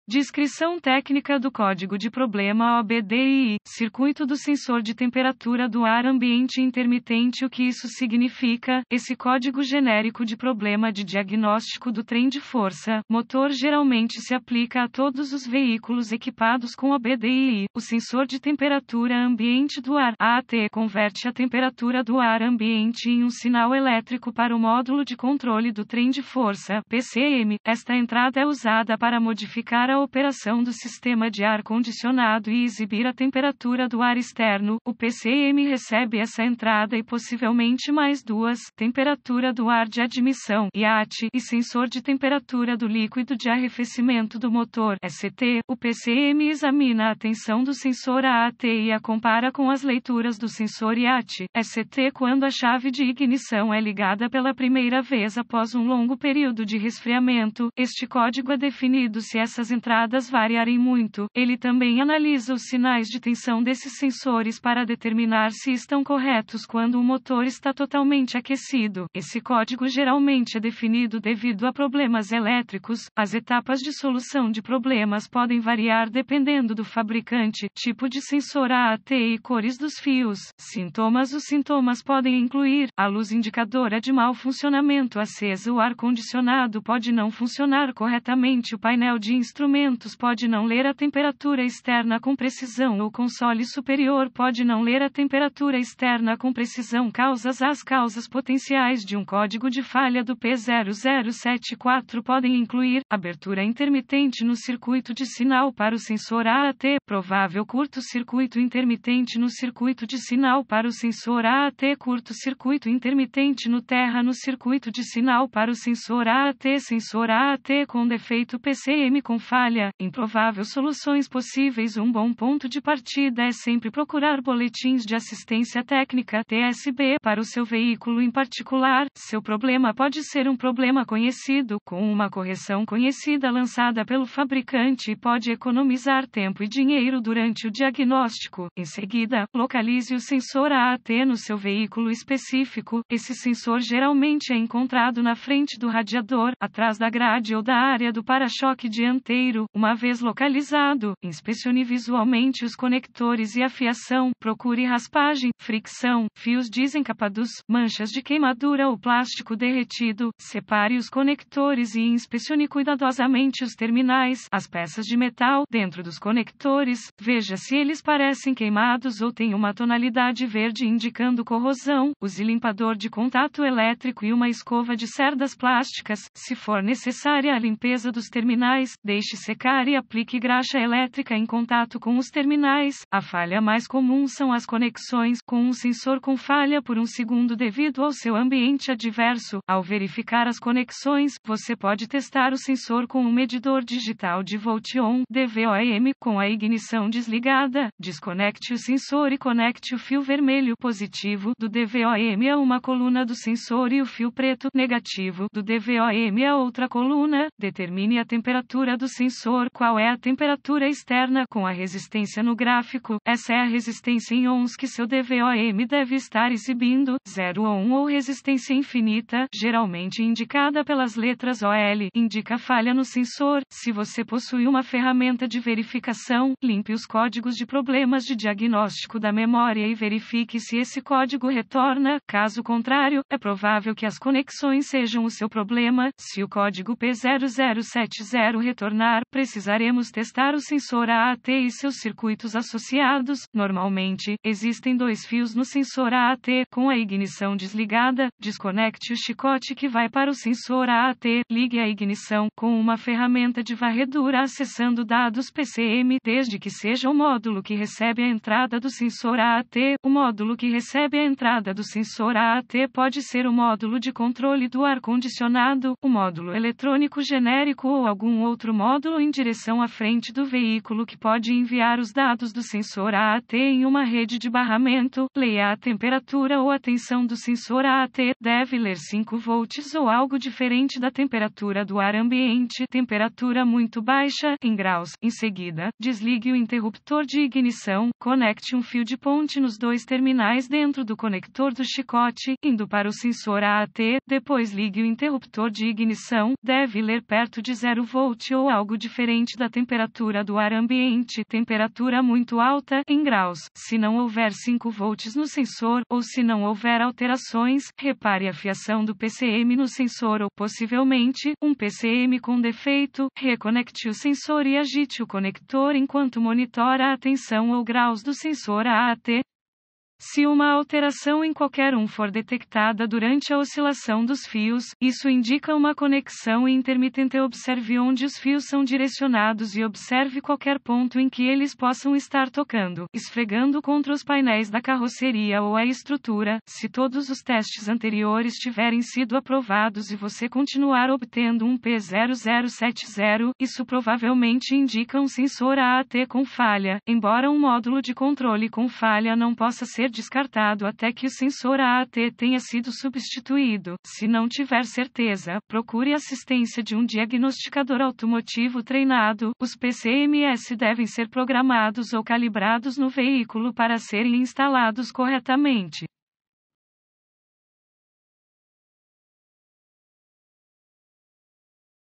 Descrição técnica do código de problema OBDI, circuito do sensor de temperatura do ar ambiente intermitente. O que isso significa? Esse código genérico de problema de diagnóstico do trem de força motor geralmente se aplica a todos os veículos equipados com OBDI. O sensor de temperatura ambiente do ar AT converte a temperatura do ar ambiente em um sinal elétrico para o módulo de controle do trem de força PCM. Esta entrada é usada para modificar a operação do sistema de ar-condicionado e exibir a temperatura do ar externo. O PCM recebe essa entrada e possivelmente mais duas: temperatura do ar de admissão (IAT) e sensor de temperatura do líquido de arrefecimento do motor (ST). O PCM examina a tensão do sensor AAT e a compara com as leituras do sensor IAT (ST) quando a chave de ignição é ligada pela primeira vez após um longo período de resfriamento. Este código é definido se essas entradas variarem muito. Ele também analisa os sinais de tensão desses sensores para determinar se estão corretos quando o motor está totalmente aquecido. Esse código geralmente é definido devido a problemas elétricos. As etapas de solução de problemas podem variar dependendo do fabricante, tipo de sensor AAT e cores dos fios. Sintomas: os sintomas podem incluir a luz indicadora de mau funcionamento acesa, o ar-condicionado pode não funcionar corretamente, o painel de instrumentos pode não ler a temperatura externa com precisão, o console superior pode não ler a temperatura externa com precisão. As causas potenciais de um código de falha do P0074 podem incluir abertura intermitente no circuito de sinal para o sensor AAT, provável curto-circuito intermitente no circuito de sinal para o sensor AAT, curto-circuito intermitente no terra no circuito de sinal para o sensor AAT com defeito PCM com falha, improvável. Soluções possíveis: um bom ponto de partida é sempre procurar boletins de assistência técnica (TSB) para o seu veículo em particular. Seu problema pode ser um problema conhecido, com uma correção conhecida lançada pelo fabricante, e pode economizar tempo e dinheiro durante o diagnóstico. Em seguida, localize o sensor AAT no seu veículo específico. Esse sensor geralmente é encontrado na frente do radiador, atrás da grade ou da área do para-choque dianteiro. Uma vez localizado, inspecione visualmente os conectores e a fiação. Procure raspagem, fricção, fios desencapados, manchas de queimadura ou plástico derretido. Separe os conectores e inspecione cuidadosamente os terminais, as peças de metal dentro dos conectores. Veja se eles parecem queimados ou têm uma tonalidade verde indicando corrosão. Use limpador de contato elétrico e uma escova de cerdas plásticas. Se for necessária a limpeza dos terminais, deixe secar e aplique graxa elétrica em contato com os terminais. A falha mais comum são as conexões com um sensor com falha por um segundo devido ao seu ambiente adverso. Ao verificar as conexões, você pode testar o sensor com um medidor digital de volt-on (DVOM) com a ignição desligada. Desconecte o sensor e conecte o fio vermelho positivo do DVOM a uma coluna do sensor e o fio preto negativo do DVOM a outra coluna. Determine a temperatura do sensor. Qual é a temperatura externa com a resistência no gráfico? Essa é a resistência em ohms que seu DVOM deve estar exibindo. 0 ohm ou resistência infinita, geralmente indicada pelas letras OL, indica falha no sensor. Se você possui uma ferramenta de verificação, limpe os códigos de problemas de diagnóstico da memória e verifique se esse código retorna. Caso contrário, é provável que as conexões sejam o seu problema. Se o código P0070 retornar, precisaremos testar o sensor AAT e seus circuitos associados. Normalmente, existem dois fios no sensor AAT. Com a ignição desligada, desconecte o chicote que vai para o sensor AAT. Ligue a ignição com uma ferramenta de varredura acessando dados PCM, desde que seja o módulo que recebe a entrada do sensor AAT. O módulo que recebe a entrada do sensor AAT pode ser o módulo de controle do ar-condicionado, o módulo eletrônico genérico ou algum outro módulo em direção à frente do veículo que pode enviar os dados do sensor AAT em uma rede de barramento. Leia a temperatura ou a tensão do sensor AAT. Deve ler 5 volts ou algo diferente da temperatura do ar ambiente. Temperatura muito baixa, em graus. Em seguida, desligue o interruptor de ignição. Conecte um fio de ponte nos dois terminais dentro do conector do chicote, indo para o sensor AAT. Depois ligue o interruptor de ignição. Deve ler perto de 0 volt ou algo código diferente da temperatura do ar ambiente, temperatura muito alta, em graus. Se não houver 5 volts no sensor, ou se não houver alterações, repare a fiação do PCM no sensor ou, possivelmente, um PCM com defeito, reconecte o sensor e agite o conector enquanto monitora a tensão ou graus do sensor AAT. Se uma alteração em qualquer um for detectada durante a oscilação dos fios, isso indica uma conexão intermitente. Observe onde os fios são direcionados e observe qualquer ponto em que eles possam estar tocando, esfregando contra os painéis da carroceria ou a estrutura. Se todos os testes anteriores tiverem sido aprovados e você continuar obtendo um P0070, isso provavelmente indica um sensor AAT com falha, embora um módulo de controle com falha não possa ser descartado até que o sensor AAT tenha sido substituído. Se não tiver certeza, procure assistência de um diagnosticador automotivo treinado. Os PCMS devem ser programados ou calibrados no veículo para serem instalados corretamente.